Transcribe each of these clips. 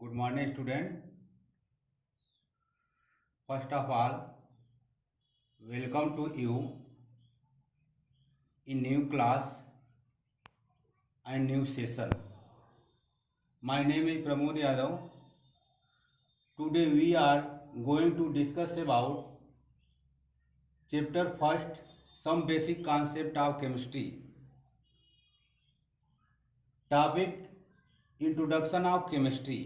Good morning, student. First of all, welcome to you in new class and new session. My name is Pramod Yadav. Today we are going to discuss about chapter first, some basic concept of chemistry. Topic: Introduction of chemistry.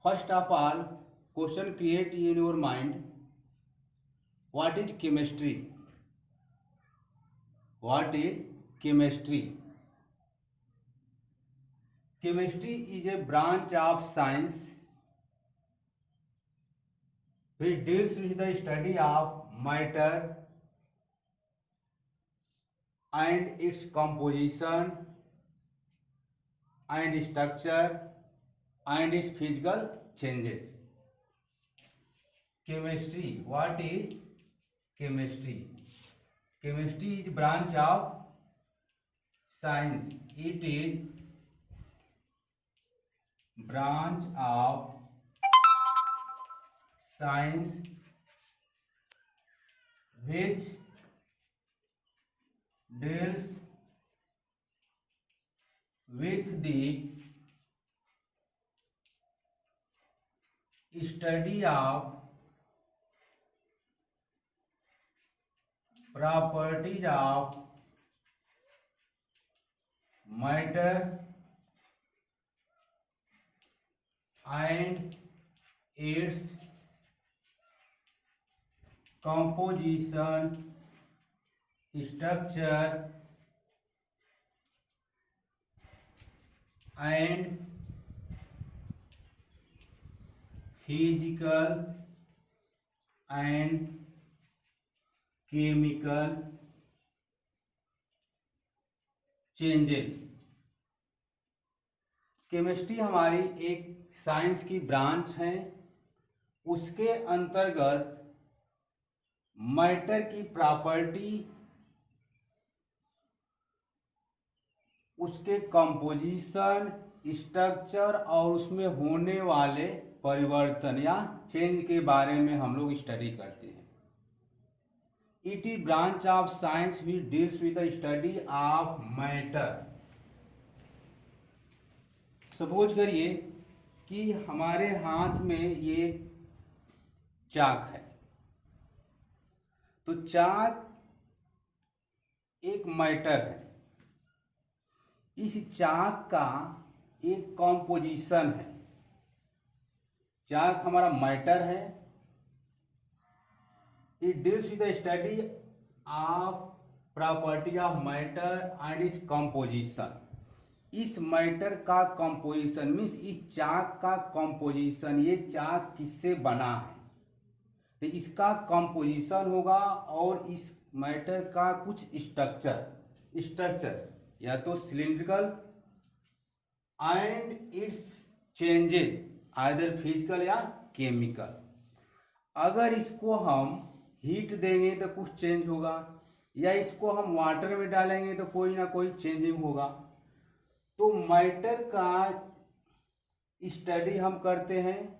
First of all, question create in your mind: what is chemistry? What is chemistry? Chemistry is a branch of science which deals with the study of matter and its composition and structure and its physical changes. Chemistry. What is chemistry? Chemistry is branch of science. It is branch of science which deals with the study of properties of matter and its composition, structure and physical and chemical changes. Chemistry हमारी एक science की branch है. उसके अंतर्गत matter की property, उसके composition, structure और उसमें होने वाले परिवर्तन या चेंज के बारे में हम लोग स्टडी करते हैं. It is branch of science which deals with the study of matter. Suppose करिए कि हमारे हाथ में ये चाक है. तो चाक एक मैटर है. इस चाक का एक कॉम्पोजिशन है. चाक हमारा मैटर है. It deals with the study of property of matter and its composition. इस मैटर का कॉम्पोजिशन मीन्स इस चाक का कॉम्पोजिशन, ये चाक किससे बना है, तो इसका कॉम्पोजिशन होगा और इस मैटर का कुछ स्ट्रक्चर या तो cylindrical and it's changes either physical या केमिकल. अगर इसको हम हीट देंगे तो कुछ चेंज होगा, या इसको हम वाटर में डालेंगे तो कोई ना कोई चेंजिंग होगा. तो मैटर का स्टडी हम करते हैं.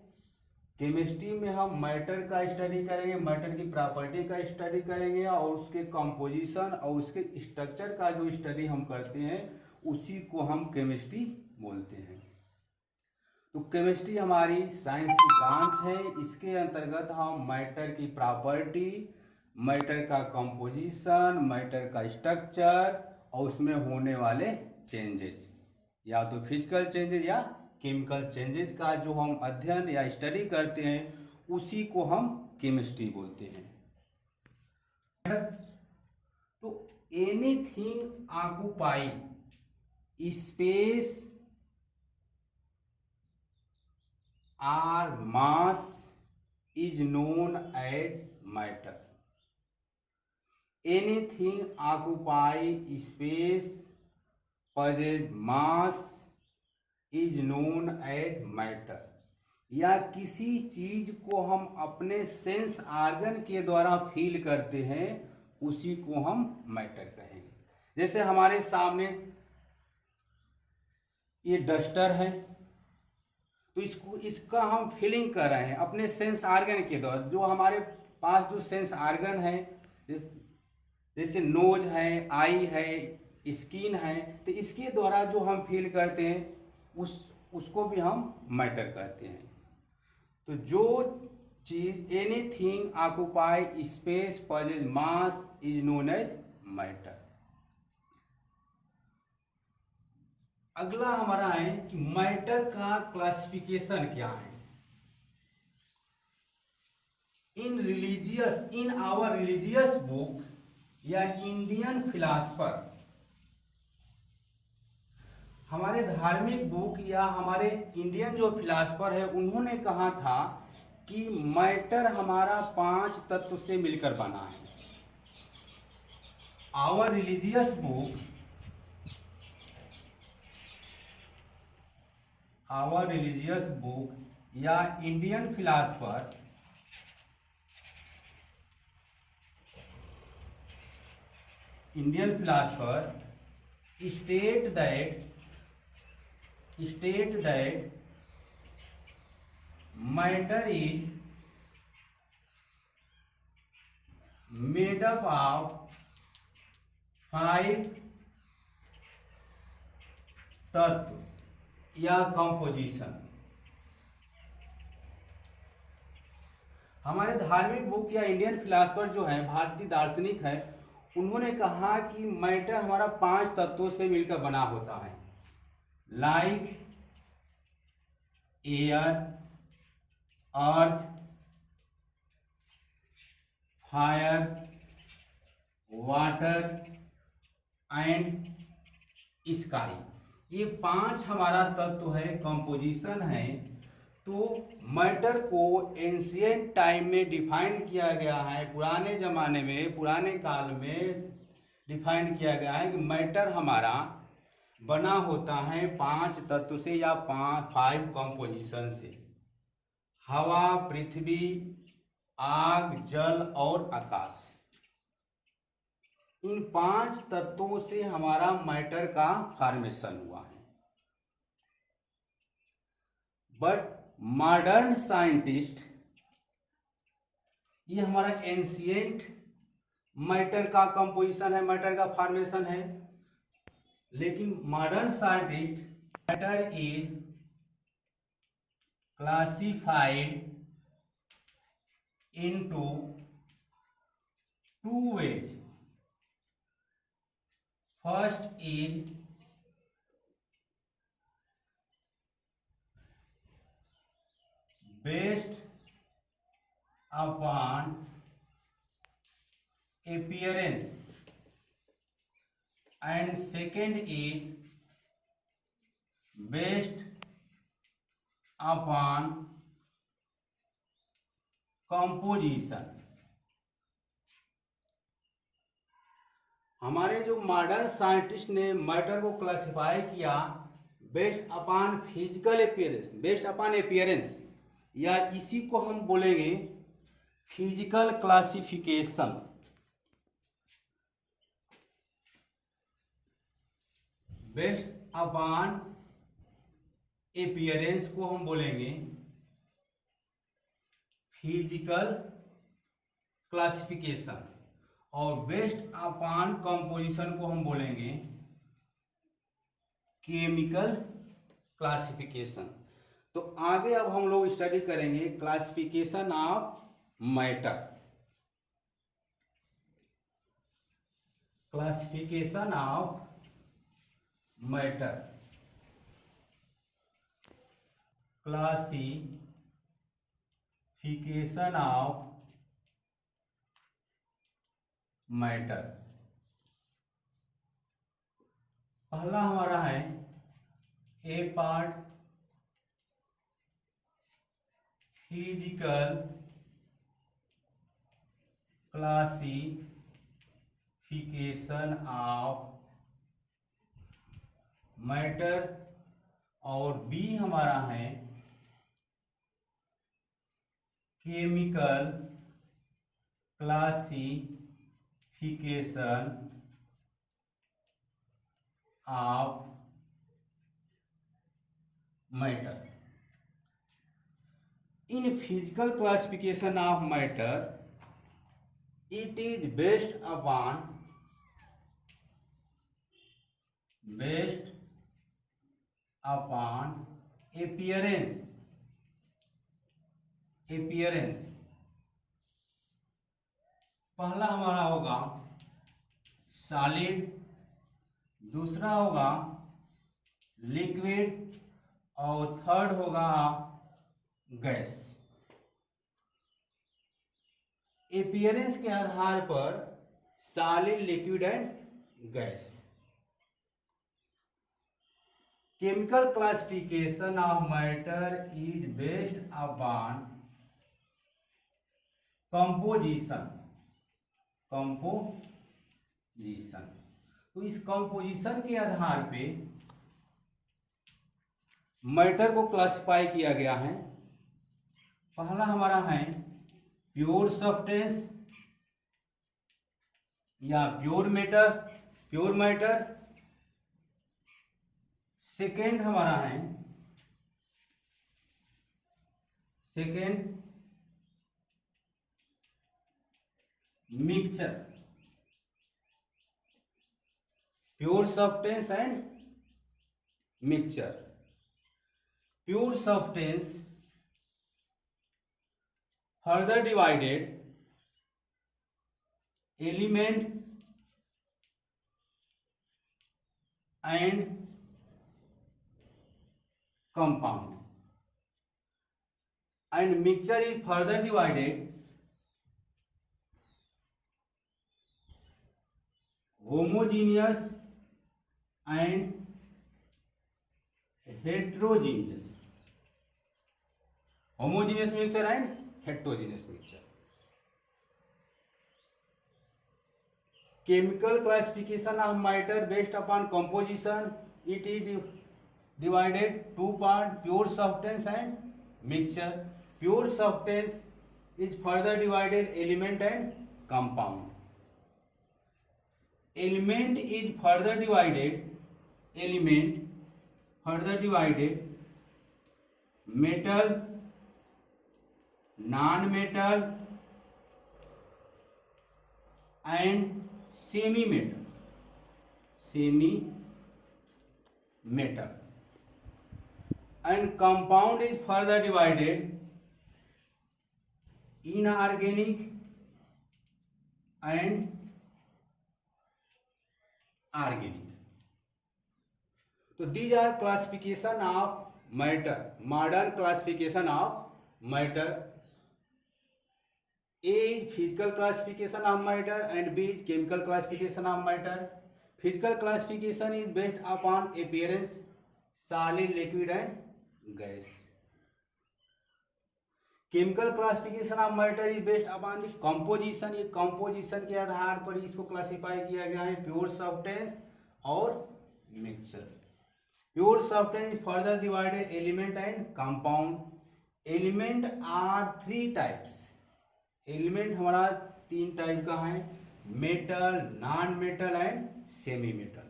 केमिस्ट्री में हम मैटर का स्टडी करेंगे, मैटर की प्रॉपर्टी का स्टडी करेंगे और उसके कंपोजिशन और उसके स्ट्रक्चर का जो स्टडी हम करते हैं उसी को हम केमिस्ट्री बोलते हैं. तो केमिस्ट्री हमारी साइंस की ब्रांच है. इसके अंतर्गत हम मैटर की प्रॉपर्टी, मैटर का कंपोजिशन, मैटर का स्ट्रक्चर और उसमें होने वाले चेंजेस, या तो फिजिकल चेंजेस या केमिकल चेंजेस का जो हम अध्ययन या स्टडी करते हैं उसी को हम केमिस्ट्री बोलते हैं. तो एनीथिंग ऑक्युपाई स्पेस और mass is known as matter. Anything occupy space possess mass is known as matter. या किसी चीज को हम अपने सेंस आर्गन के द्वारा फील करते हैं उसी को हम मैटर कहेंगे. जैसे हमारे सामने ये डस्टर है, तो इसका हम फीलिंग कर रहे हैं अपने सेंस आर्गन के द्वारा। जो हमारे पास जो सेंस आर्गन है, जैसे नोज है, आई है, स्किन है, तो इसके द्वारा जो हम फील करते हैं उसको भी हम मैटर कहते हैं। तो जो चीज anything occupy space possess mass is known as matter. अगला हमारा है कि मैटर का क्लासिफिकेशन क्या है। इन आवर रिलीजियस बुक या इंडियन फिलासफर, हमारे धार्मिक बुक या हमारे इंडियन जो फिलासफर है उन्होंने कहा था कि मैटर हमारा 5 तत्व से मिलकर बना है। Our religious book, our religious book या Indian philosopher state that matter is made up of 5 तत्व या कंपोजिशन। हमारे धार्मिक बुक या इंडियन फिलासफर जो है, भारतीय दार्शनिक है, उन्होंने कहा कि मैटर हमारा 5 तत्वों से मिलकर बना होता है। Like air, earth, fire, water and sky, ये 5 हमारा तत्व है, कंपोजिशन है। तो मैटर को एंशियंट टाइम में डिफाइन किया गया है, पुराने ज़माने में, पुराने काल में डिफाइन किया गया है कि मैटर हमारा बना होता है 5 तत्व से या 5 कंपोजिशन से। हवा, पृथ्वी, आग, जल और आकाश, इन 5 तत्वों से हमारा मैटर का फॉर्मेशन हुआ है। बट मॉडर्न साइंटिस्ट, ये हमारा एंशियंट मैटर का कंपोजिशन है, मैटर का फॉर्मेशन है, लेकिन modern scientist matter is classified into 2 ways। First is based upon appearance and second is based upon composition। हमारे जो मॉडर्न साइंटिस्ट ने मैटर को क्लासिफाई किया based upon physical appearance, based upon appearance, या इसी को हम बोलेंगे physical classification. Based upon appearance को हम बोलेंगे फिजिकल क्लासिफिकेशन, और बेस्ड अपॉन कंपोजिशन को हम बोलेंगे केमिकल क्लासिफिकेशन। तो आगे अब हम लोग स्टडी करेंगे classification of matter. Classification of matter, classification of matter. पहला हमारा है A part, physical classification of matter, और बी हमारा है chemical classification of matter. In physical classification of matter, it is based upon appearance। पहला हमारा होगा सॉलिड, दूसरा होगा लिक्विड और थर्ड होगा गैस। अपीयरेंस के आधार पर solid, liquid and gas. Chemical classification of matter is based upon composition. तो इस कंपोजिशन के आधार पे मैटर को क्लासिफाई किया गया है। पहला हमारा है प्योर सब्सटेंस या प्योर मैटर। सेकेंड हमारा है mixture. Pure substance and mixture. Pure substance further divided element and compound, and mixture is further divided homogeneous and heterogeneous। homogeneous mixture and heterogeneous mixture। Chemical classification of matter based upon composition, it is divided two parts, pure substance and mixture। Pure substance is further divided element and compound। Element is further divided metal, non-metal and semi-metal। And compound is further divided inorganic and organic। So these are classification of matter, modern classification of matter। A is physical classification of matter and B is chemical classification of matter। Physical classification is based upon appearance, solid, liquid and gas। Chemical classification of matter is based upon the composition। ये composition के आधार पर इसको classify किया गया है pure substance और mixture. Pure substance is further divided element and compound। Element are three types. Element हमारा तीन टाइप का है, metal, non metal and semi metal.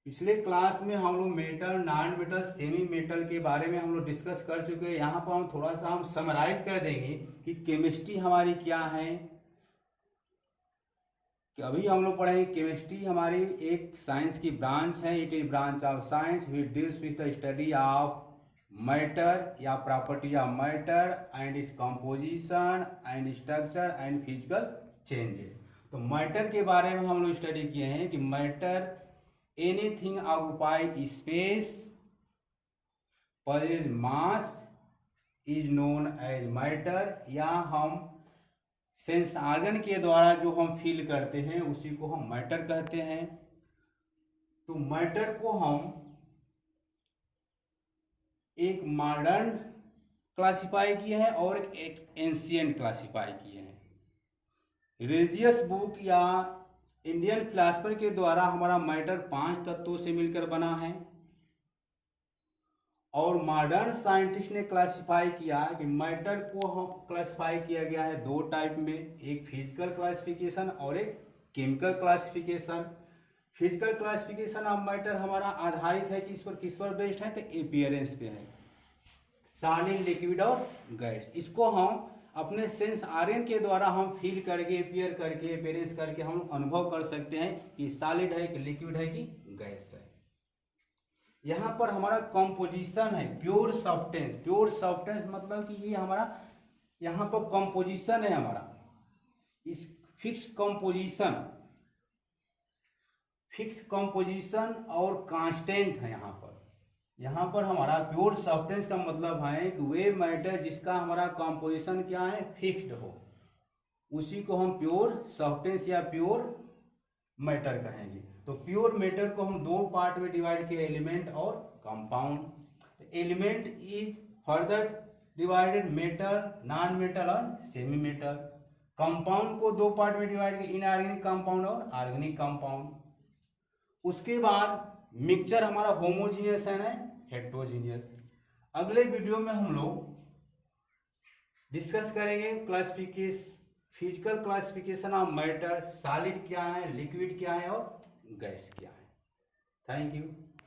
पिछले क्लास में हम लोग metal, non metal, semi metal के बारे में हम लोग डिस्कस कर चुके हैं। यहाँ पर हम थोड़ा सा हम समराइज कर देंगे कि केमिस्ट्री हमारी क्या है। कि अभी हम लोग पढ़ेंगे केमिस्ट्री हमारी एक साइंस की ब्रांच है। It is branch of science which deals with the study of matter या property of matter and its composition and structure and physical changes. तो मैटर के बारे में हम लोग स्टडी किए हैं कि matter anything occupy space possess mass is known as matter. या हम सेंस ऑर्गन के द्वारा जो हम फील करते हैं उसी को हम मैटर कहते हैं। तो मैटर को हम एक मॉडर्न क्लासिफाई किए हैं और एक एंशिएंट क्लासिफाई किए हैं। रिलीजियस बुक या इंडियन फिलासफर के द्वारा हमारा मैटर 5 तत्वों से मिलकर बना है और मॉडर्न साइंटिस्ट ने क्लासिफाई किया कि मैटर को हम क्लासिफाई किया गया है दो टाइप में, एक फिजिकल क्लासिफिकेशन और एक chemical classification. Physical classification of matter हमारा आधारित है कि इस पर किस पर बेस्ड है, तो अपीयरेंस पे है, सॉलिड, लिक्विड और गैस। इसको हम अपने सेंस आर्गन के द्वारा हम फील करके, अपीयर करके, अपीयरेंस करके हम अनुभव कर सकते हैं कि सॉलिड है कि लिक्विड है कि गैस है। यहाँ पर हमारा कंपोजिशन है प्योर सब्सटेंस। प्योर सब्सटेंस मतलब कि ये हमारा यहाँ पर कंपोजिशन है हमारा, इस फिक्स कंपोजिशन और कांस्टेंट है यहाँ पर। यहाँ पर हमारा प्योर सब्सटेंस का मतलब है कि वे मैटर जिसका हमारा कंपोजिशन क्या है, फिक्स्ड हो, उसी को हम प्योर सब्सटेंस या प्योर मैटर कहेंगे। तो प्योर मैटर को हम दो पार्ट में डिवाइड किए, एलिमेंट और compound. Element is further divided metal, non metal और सेमी मेटल। कंपाउंड को दो पार्ट में डिवाइड किए, इनऑर्गेनिक कंपाउंड और ऑर्गेनिक कंपाउंड। उसके बाद मिक्सचर हमारा होमोजीनियस है, हेट्रोजीनियस। अगले वीडियो में हम लोग डिस्कस करेंगे physical classification of matter, solid क्या है, लिक्विड क्या है और गैस क्या है। Thank you.